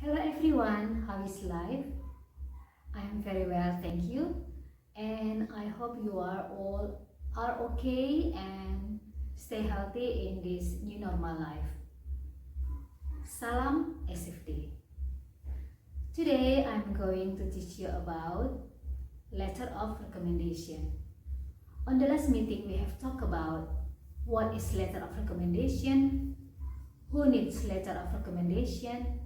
Hello everyone, how is life? I am very well, thank you. And I hope you are all are okay and stay healthy in this new normal life. Salam SFD. Today I'm going to teach you about letter of recommendation. On the last meeting we have talked about what is letter of recommendation, who needs letter of recommendation,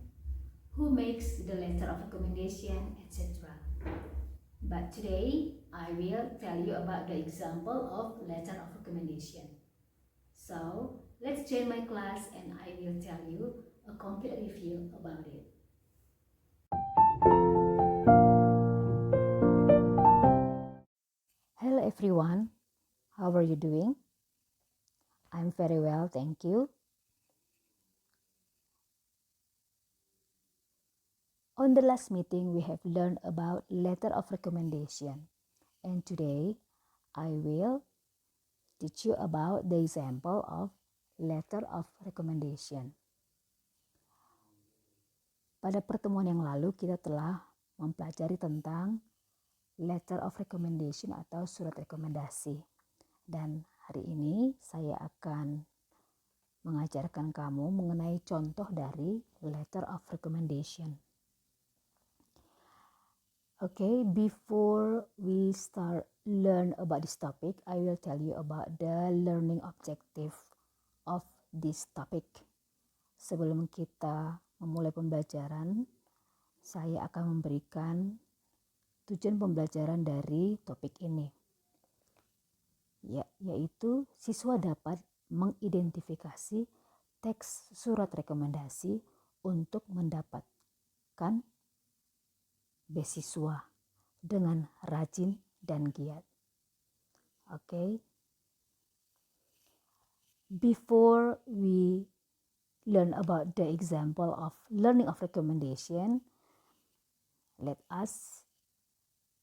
who makes the letter of recommendation, etc. But today I will tell you about the example of letter of recommendation. So let's join my class and I will tell you a complete review about it. Hello everyone, how are you doing? I'm very well, thank you. On the last meeting we have learned about letter of recommendation, and today I will teach you about the example of letter of recommendation. Pada pertemuan yang lalu kita telah mempelajari tentang letter of recommendation atau surat rekomendasi. Dan hari ini saya akan mengajarkan kamu mengenai contoh dari letter of recommendation. Okay, before we start learn about this topic, I will tell you about the learning objective of this topic. Sebelum kita memulai pembelajaran, saya akan memberikan tujuan pembelajaran dari topik ini. Yaitu siswa dapat mengidentifikasi teks surat rekomendasi untuk mendapatkan beasiswa dengan rajin dan giat. Okay. Before we learn about the example of learning of recommendation, let us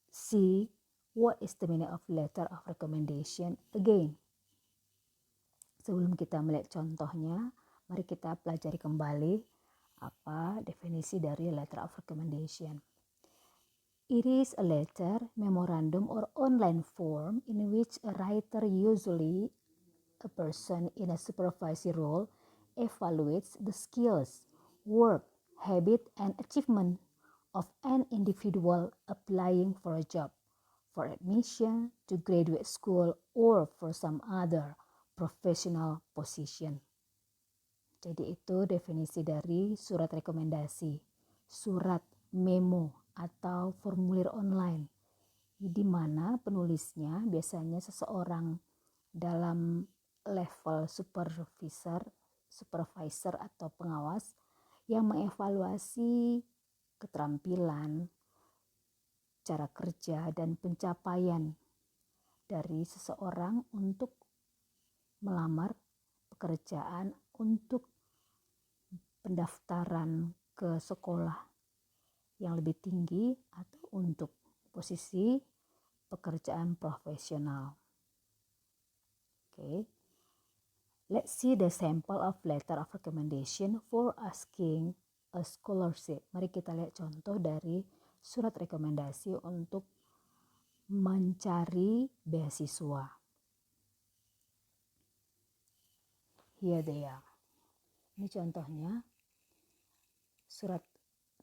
see what is the meaning of letter of recommendation again. Sebelum kita melihat contohnya, mari kita pelajari kembali apa definisi dari letter of recommendation. It is a letter, memorandum, or online form in which a writer, usually a person in a supervisory role, evaluates the skills, work, habit, and achievement of an individual applying for a job, for admission to graduate school, or for some other professional position. Jadi itu definisi dari surat rekomendasi, surat memo atau formulir online, di mana penulisnya biasanya seseorang dalam level supervisor atau pengawas yang mengevaluasi keterampilan, cara kerja, dan pencapaian dari seseorang untuk melamar pekerjaan, untuk pendaftaran ke sekolah yang lebih tinggi atau untuk posisi pekerjaan profesional. Okay. Let's see the sample of letter of recommendation for asking a scholarship. Mari kita lihat contoh dari surat rekomendasi untuk mencari beasiswa. Here they are. Ini contohnya surat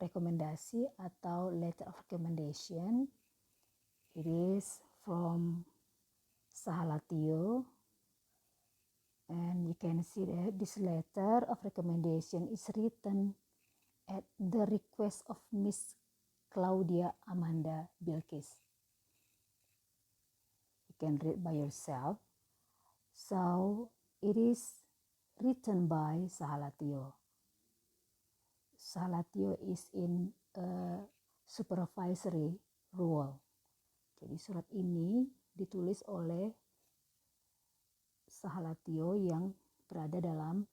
rekomendasi atau letter of recommendation. It is from Sahalatio, and you can see that this letter of recommendation is written at the request of Miss Claudia Amanda Bilkis. You can read by yourself. So it is written by Sahalatio. Sahalatio is in a supervisory role. Jadi surat ini ditulis oleh Sahalatio yang berada dalam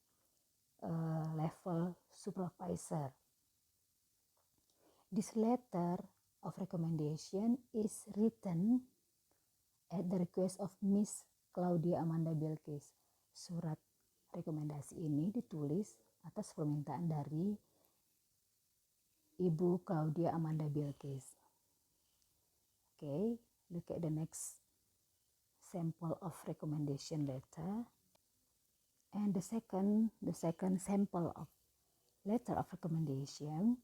level supervisor. This letter of recommendation is written at the request of Miss Claudia Amanda Bilkis. Surat rekomendasi ini ditulis atas permintaan dari Ibu Claudia Amanda Bilkis. Okay, look at the next sample of recommendation letter. And the second sample of letter of recommendation,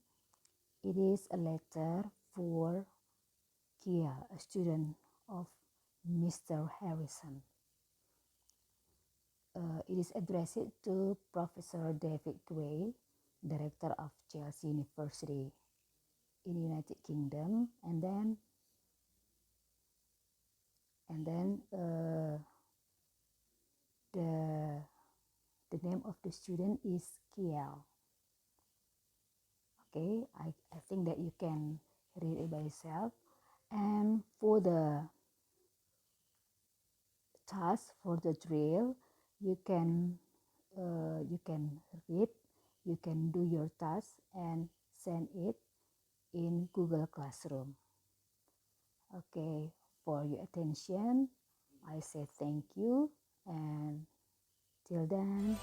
it is a letter for Kia, a student of Mr. Harrison. It is addressed to Professor David Gray, Director of Chelsea University in United Kingdom, and then the name of the student is Kiel. Okay, I think that you can read it by yourself. And for the task, for the drill, you can read, you can do your task and send it in Google Classroom. Okay, for your attention, I say thank you, and till then.